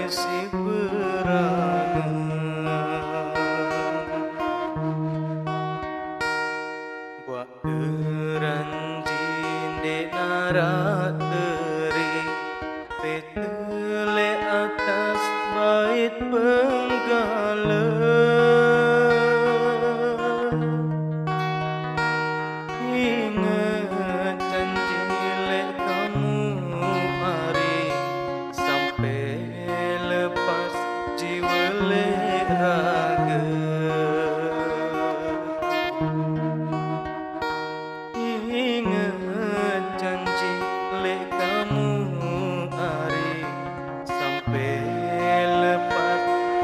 si berangan buat keranjin dek narak terik petele atas bait penggala ingat janji lek kamu hari sampai lepas jiwa lek raga ingat janji lek kamu hari sampai lepas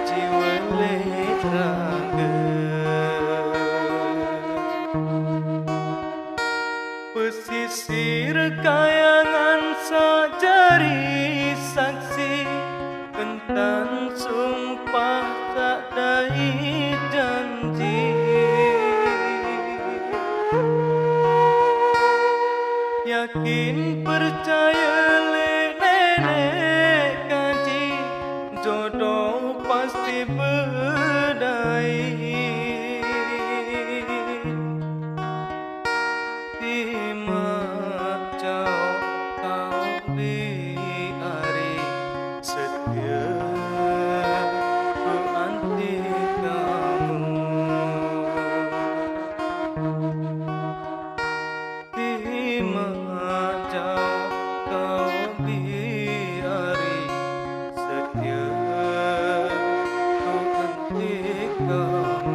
jiwa lek raga pesisir kayangan sajari saksi tentang sumpah tak dai janji yakin percaya le nenek kaji jodoh pasti berdai timak jauh kau biari setia ku anti kamu timak jauh kau biari setia ku anti kamu.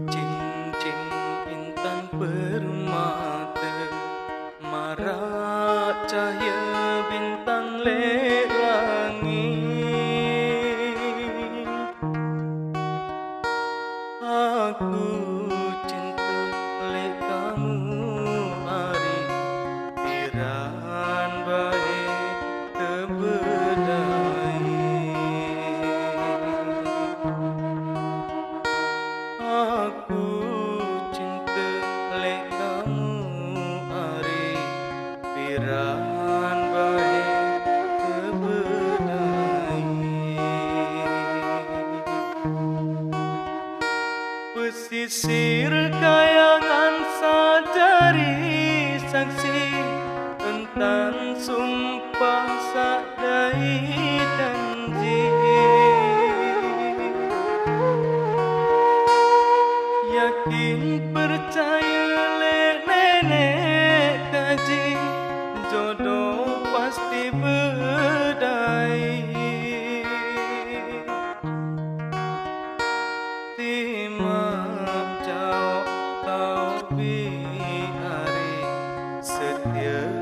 Cincin intan permata marak cahaya bintang lek langit aku cinta lek kamu hari piran baik terbedai aku cinta lek kamu hari piran baik terbedai pesisir kayangan sajari saksi tentang sumpah sadai janji yakin percaya le nenek kaji jodoh pasti berdai timak jauh kau biari setia